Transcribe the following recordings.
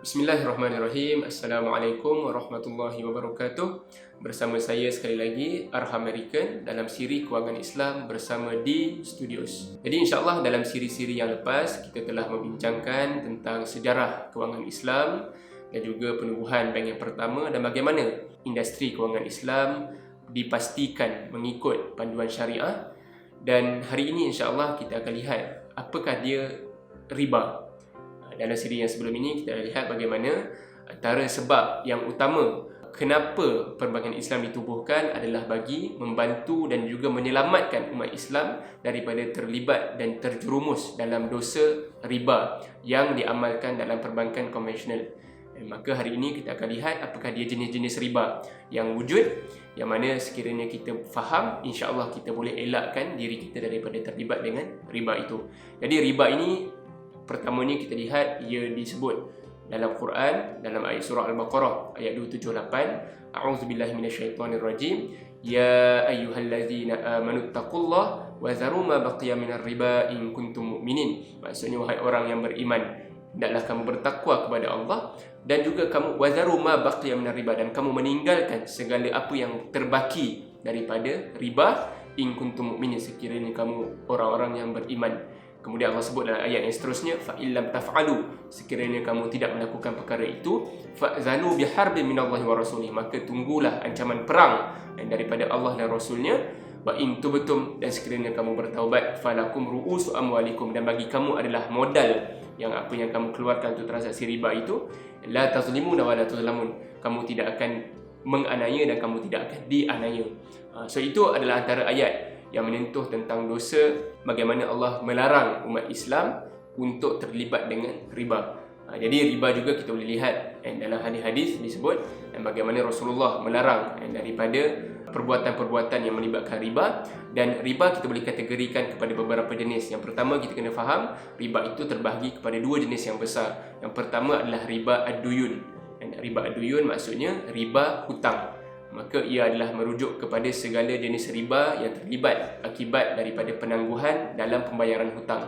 Bismillahirrahmanirrahim. Assalamualaikum warahmatullahi wabarakatuh. Bersama saya sekali lagi Arham American dalam siri Kewangan Islam bersama di Studios. Jadi insya-Allah dalam siri-siri yang lepas kita telah membincangkan tentang sejarah kewangan Islam dan juga penubuhan bank yang pertama dan bagaimana industri kewangan Islam dipastikan mengikut panduan syariah. Dan hari ini insya-Allah kita akan lihat apakah dia riba. Dalam siri yang sebelum ini kita lihat bagaimana antara sebab yang utama kenapa perbankan Islam ditubuhkan adalah bagi membantu dan juga menyelamatkan umat Islam daripada terlibat dan terjerumus dalam dosa riba yang diamalkan dalam perbankan konvensional. Maka hari ini kita akan lihat apakah dia jenis-jenis riba yang wujud, yang mana sekiranya kita faham, insya-Allah kita boleh elakkan diri kita daripada terlibat dengan riba itu. Jadi riba ini pertamanya kita lihat ia disebut dalam Quran dalam ayat surah Al-Baqarah ayat 278, a'udzubillahi minasyaitonirrajim, ya ayyuhallazina amanu taqullaha wa zaru ma baqiya minar riba in kuntum mu'minin. Maksudnya wahai orang yang beriman, hendaklah kamu bertakwa kepada Allah dan juga kamu wazaru ma baqiya minar riba, dan kamu meninggalkan segala apa yang terbaki daripada riba in kuntum mu'minin, sekiranya kamu orang-orang yang beriman. Kemudian Allah sebut dalam ayat yang seterusnya, fa illam taf'alu, sekiranya kamu tidak melakukan perkara itu, fa'zanu biharbin minallahi wa rasulih, maka tunggulah ancaman perang daripada Allah dan Rasulnya. Wa in tubtum, dan sekiranya kamu bertaubat, falakum ru'usu amwalikum, dan bagi kamu adalah modal yang apa yang kamu keluarkan untuk transaksi riba itu, la tazlimuna wa la tuzlamun, kamu tidak akan menganiaya dan kamu tidak akan dianiaya. So itu adalah antara ayat yang menyentuh tentang dosa, bagaimana Allah melarang umat Islam untuk terlibat dengan riba. Jadi riba juga kita boleh lihat dalam hadis-hadis disebut bagaimana Rasulullah melarang daripada perbuatan-perbuatan yang melibatkan riba. Dan riba kita boleh kategorikan kepada beberapa jenis. Yang pertama, kita kena faham riba itu terbahagi kepada dua jenis yang besar. Yang pertama adalah riba ad-duyun. Riba ad-duyun maksudnya riba hutang. Maka ia adalah merujuk kepada segala jenis riba yang terlibat akibat daripada penangguhan dalam pembayaran hutang.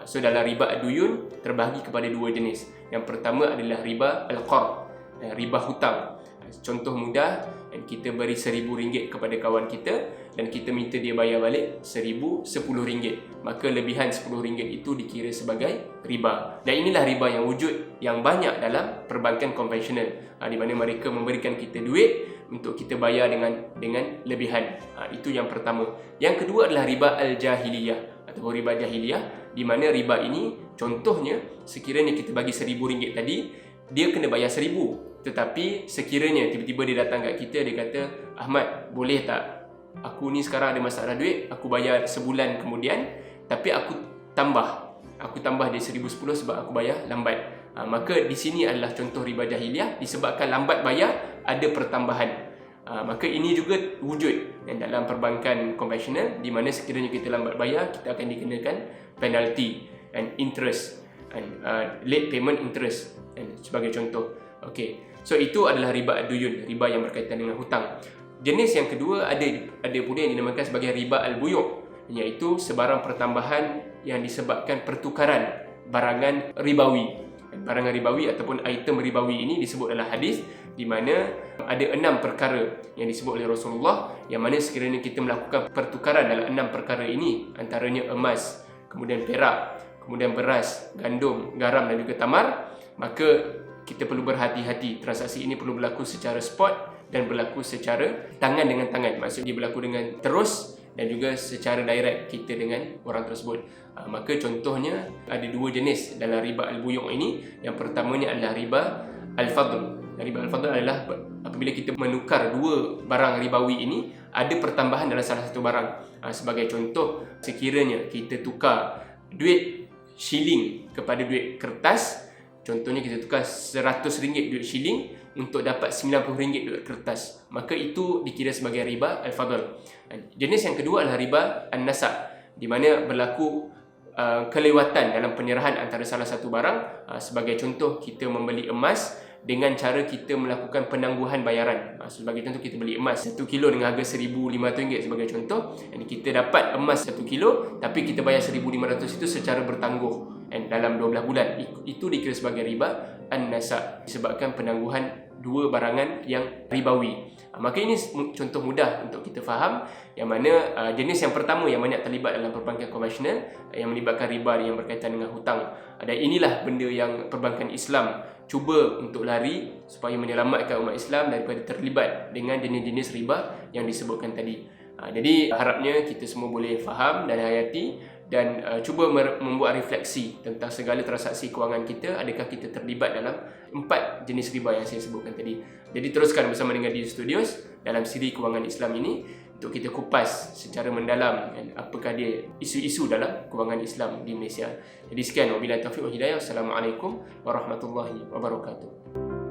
So dalam riba ad-duyun terbahagi kepada dua jenis. Yang pertama adalah riba al-qard, riba hutang. Contoh mudah, kita beri RM1,000 kepada kawan kita dan kita minta dia bayar balik RM10, maka lebihan RM10 itu dikira sebagai riba. Dan inilah riba yang wujud yang banyak dalam perbankan konvensional, di mana mereka memberikan kita duit untuk kita bayar dengan lebihan. Itu yang pertama. Yang kedua adalah riba al-jahiliyah atau riba jahiliyah, di mana riba ini contohnya sekiranya kita bagi RM1,000 tadi, dia kena bayar RM1,000. Tetapi sekiranya tiba-tiba dia datang kat kita, dia kata, Ahmad, boleh tak aku ni sekarang ada masalah duit, aku bayar sebulan kemudian, tapi aku tambah dia RM1,010 sebab aku bayar lambat. Maka di sini adalah contoh riba jahiliah, disebabkan lambat bayar ada pertambahan. Maka ini juga wujud dalam perbankan konvensional, di mana sekiranya kita lambat bayar, kita akan dikenakan penalty and interest and late payment interest sebagai contoh. Okey, so itu adalah riba ad-duyun, riba yang berkaitan dengan hutang. Jenis yang kedua ada pula yang dinamakan sebagai riba al-buyu', iaitu sebarang pertambahan yang disebabkan pertukaran barangan ribawi. Barangan ribawi ataupun item ribawi ini disebut dalam hadis, di mana ada 6 perkara yang disebut oleh Rasulullah, yang mana sekiranya kita melakukan pertukaran dalam 6 perkara ini, antaranya emas, kemudian perak, kemudian beras, gandum, garam dan juga tamar, maka kita perlu berhati-hati. Transaksi ini perlu berlaku secara spot dan berlaku secara tangan dengan tangan. Maksudnya berlaku dengan terus dan juga secara direct kita dengan orang tersebut. Maka contohnya ada dua jenis dalam riba al-buyu' ini. Yang pertamanya adalah riba al-fadl. Riba al-fadl adalah apabila kita menukar dua barang ribawi ini, ada pertambahan dalam salah satu barang. Sebagai contoh, sekiranya kita tukar duit shilling kepada duit kertas, contohnya kita tukar RM100 duit shilling untuk dapat RM90 duit kertas, maka itu dikira sebagai riba al-fadl. Jenis yang kedua adalah riba an-nasa', di mana berlaku kelewatan dalam penyerahan antara salah satu barang. Sebagai contoh, kita membeli emas dengan cara kita melakukan penangguhan bayaran. Sebagai contoh, kita beli emas 1 kilo dengan harga RM1,500 sebagai contoh, dan kita dapat emas 1 kilo tapi kita bayar RM1,500 itu secara bertangguh dalam 12 bulan. Itu dikira sebagai riba an-nasa, disebabkan penangguhan dua barangan yang ribawi. Maka ini contoh mudah untuk kita faham, yang mana jenis yang pertama yang banyak terlibat dalam perbankan konvensional yang melibatkan riba yang berkaitan dengan hutang. Dan inilah benda yang perbankan Islam cuba untuk lari supaya menyelamatkan umat Islam daripada terlibat dengan jenis-jenis riba yang disebutkan tadi. Jadi harapnya kita semua boleh faham dan hayati dan cuba membuat refleksi tentang segala transaksi kewangan kita, adakah kita terlibat dalam 4 jenis riba yang saya sebutkan tadi. Jadi teruskan bersama dengan Digi Studios dalam siri kewangan Islam ini untuk kita kupas secara mendalam apakah dia isu-isu dalam kewangan Islam di Malaysia. Jadi sekian, wabillahi taufiq wal hidayah. Wassalamualaikum warahmatullahi wabarakatuh.